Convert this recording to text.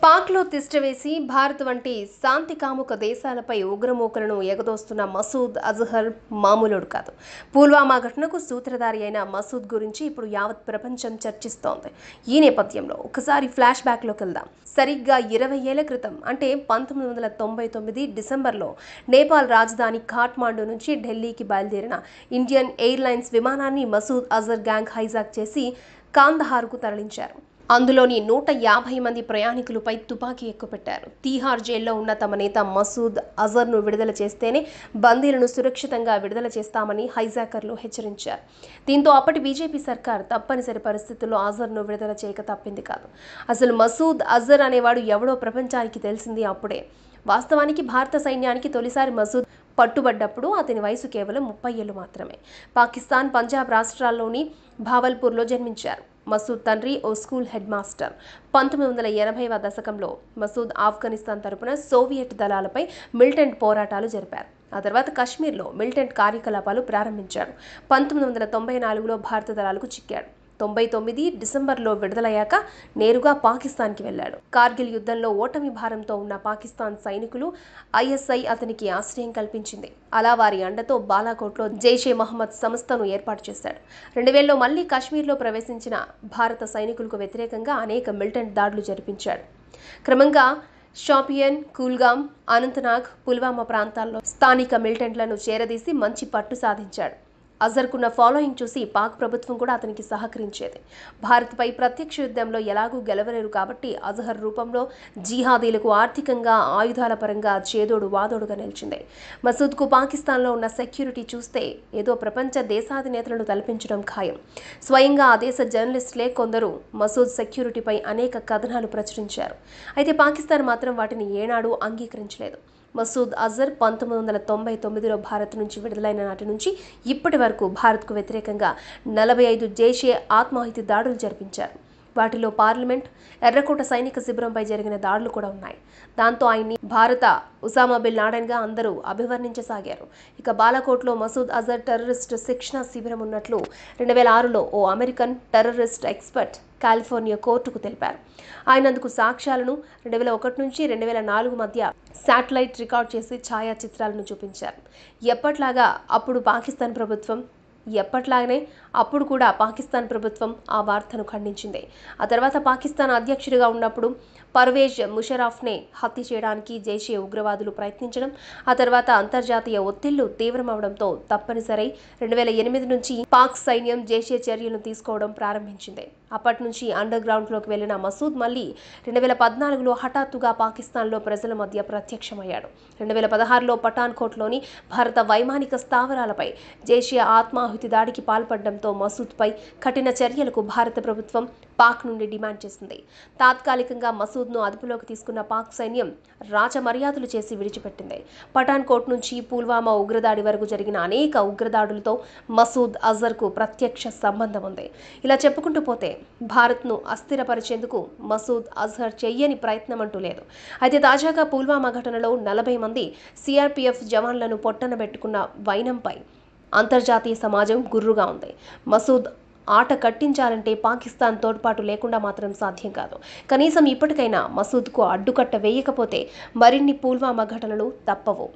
పాక్లో తిష్టవేసి భారత్ వంటి శాంతి కాముక దేశాలపై ఉగ్రమూకలను ఎగదోస్తున్న మసూద్ అజహర్ మామూలుడు కాదు. పుల్వామా ఘటనకు సూత్రధారి అయిన మసూద్ గురించి ఇప్పుడు యావత్ ప్రపంచం చర్చిస్తోంది. ఈ నేపథ్యంలో ఒకసారి ఫ్లాష్ బ్యాక్లోకి వెళ్దాం. సరిగ్గా 20 ఏళ్ల క్రితం అంటే 1999 డిసెంబర్లో నేపాల్ రాజధాని ఖాట్మాండు నుంచి ఢిల్లీకి బయలుదేరిన ఇండియన్ ఎయిర్లైన్స్ విమానాన్ని మసూద్ అజర్ గ్యాంగ్ హైజాక్ చేసి కాందహార్కు తరలించారు. అందులోని 150 మంది ప్రయాణికులపై తుపాకీ ఎక్కుపెట్టారు. తీహార్ జైల్లో ఉన్న తమ నేత మసూద్ అజర్ను విడుదల చేస్తేనే బందీలను సురక్షితంగా విడుదల చేస్తామని హైజాకర్లు హెచ్చరించారు. దీంతో అప్పటి బీజేపీ సర్కార్ తప్పనిసరి పరిస్థితుల్లో అజర్ను విడుదల చేయక తప్పింది కాదు. అసలు మసూద్ అజర్ అనేవాడు ఎవడో ప్రపంచానికి తెలిసింది అప్పుడే. వాస్తవానికి భారత సైన్యానికి తొలిసారి మసూద్ పట్టుబడ్డప్పుడు అతని వయసు కేవలం 30 ఏళ్లు మాత్రమే. పాకిస్తాన్, పంజాబ్ రాష్ట్రాల్లోని భావల్పూర్లో జన్మించారు. మసూద్ తండ్రి ఓ స్కూల్ హెడ్ మాస్టర్. 1980వ దశకంలో మసూద్ ఆఫ్ఘనిస్తాన్ తరపున సోవియట్ దళాలపై మిలిటెంట్ పోరాటాలు జరిపారు. ఆ తర్వాత కశ్మీర్లో మిలిటెంట్ కార్యకలాపాలు ప్రారంభించాడు. 1994లో భారత దళాలకు చిక్కాడు. 99 డిసెంబర్లో విడుదలయ్యాక నేరుగా పాకిస్తాన్కి వెళ్లాడు. కార్గిల్ యుద్ధంలో ఓటమి భారంతో ఉన్న పాకిస్తాన్ సైనికులు ఐఎస్ఐ అతనికి ఆశ్రయం కల్పించింది. అలా వారి అండతో బాలాకోట్లో జైషే మహమ్మద్ సంస్థను ఏర్పాటు చేశాడు. 2000లో మళ్లీ కాశ్మీర్లో ప్రవేశించిన భారత సైనికులకు వ్యతిరేకంగా అనేక మిలిటెంట్ దాడులు జరిపించాడు. క్రమంగా షోపియన్, కుల్గామ్, అనంతనాగ్, పుల్వామా ప్రాంతాల్లో స్థానిక మిలిటెంట్లను చేరదీసి మంచి పట్టు సాధించాడు. అజర్కున్న ఫాలోయింగ్ చూసి పాక్ ప్రభుత్వం కూడా అతనికి సహకరించేది. భారత్పై ప్రత్యక్ష యుద్ధంలో ఎలాగూ గెలవలేరు కాబట్టి అజహర్ రూపంలో జిహాదీలకు ఆర్థికంగా, ఆయుధాల పరంగా చేదోడు వాదోడుగా నిలిచింది. మసూద్కు పాకిస్తాన్లో ఉన్న సెక్యూరిటీ చూస్తే ఏదో ప్రపంచ దేశాధినేతలను తలపించడం ఖాయం. స్వయంగా ఆ దేశ జర్నలిస్టులే కొందరు మసూద్ సెక్యూరిటీపై అనేక కథనాలు ప్రచురించారు. అయితే పాకిస్తాన్ మాత్రం వాటిని ఏనాడూ అంగీకరించలేదు. మసూద్ అజర్ 1999లో భారత్ నుంచి విడుదలైన నాటి నుంచి ఇప్పటి వరకు భారత్కు వ్యతిరేకంగా 45 జైషే ఆత్మాహుతి దాడులు జరిపించారు. వాటిలో పార్లమెంట్, ఎర్రకోట సైనిక శిబిరంపై జరిగిన దాడులు కూడా ఉన్నాయి. దాంతో ఆయన్ని భారత ఉసామా బిన్ లాడెన్గా అందరూ అభివర్ణించసాగారు. ఇక బాలాకోట్లో మసూద్ అజర్ టెర్రరిస్ట్ శిక్షణ శిబిరం ఉన్నట్లు 2006లో ఓ అమెరికన్ టెర్రరిస్ట్ ఎక్స్పర్ట్ కాలిఫోర్నియా కోర్టుకు తెలిపారు. ఆయన అందుకు సాక్ష్యాలను 2001 నుంచి 2004 మధ్య శాటిలైట్ రికార్డ్ చేసి ఛాయాచిత్రాలను చూపించారు. ఎప్పట్లాగనే అప్పుడు కూడా పాకిస్తాన్ ప్రభుత్వం ఆ వార్తను ఖండించింది. ఆ తర్వాత పాకిస్తాన్ అధ్యక్షుడిగా ఉన్నప్పుడు పర్వేజ్ ముషర్రాఫ్నే హత్య చేయడానికి జైషే ఉగ్రవాదులు ప్రయత్నించడం, ఆ తర్వాత అంతర్జాతీయ ఒత్తిళ్లు తీవ్రమవడంతో తప్పనిసరి 2008 నుంచి పాక్ సైన్యం జైషే చర్యలను తీసుకోవడం ప్రారంభించింది. అప్పటి నుంచి అండర్ గ్రౌండ్లోకి వెళ్లిన మసూద్ మళ్లీ 2014లో హఠాత్తుగా పాకిస్తాన్లో ప్రజల మధ్య ప్రత్యక్షమయ్యాడు. 2016లో పఠాన్కోట్లోని భారత వైమానిక స్థావరాలపై జైషే ఆత్మాహుతి దాడికి పాల్పడడంతో మసూద్పై కఠిన చర్యలకు భారత ప్రభుత్వం పాక్ నుండి డిమాండ్ చేసింది. తాత్కాలికంగా మసూద్ను అదుపులోకి తీసుకున్న పాక్ సైన్యం రాచమర్యాదలు చేసి విడిచిపెట్టింది. పఠాన్కోట్ నుంచి పుల్వామా ఉగ్రదాడి వరకు జరిగిన అనేక ఉగ్రదాడులతో మసూద్ అజర్కు ప్రత్యక్ష సంబంధం ఉంది. ఇలా చెప్పుకుంటూ పోతే భారత్ను అస్థిరపరిచేందుకు మసూద్ అజర్ చెయ్యని ప్రయత్నం అంటూ లేదు. అయితే తాజాగా పుల్వామా ఘటనలో 40 మంది సిఆర్పీఎఫ్ జవాన్లను పొట్టనబెట్టుకున్న వైనంపై అంతర్జాతీయ సమాజం గుర్రుగా ఉంది. మసూద్ ఆట కట్టించాలంటే పాకిస్తాన్ తోడ్పాటు లేకుండా మాత్రం సాధ్యం కాదు. కనీసం ఇప్పటికైనా మసూద్కు అడ్డుకట్ట వేయకపోతే మరిన్ని పుల్వామా ఘటనలు తప్పవు.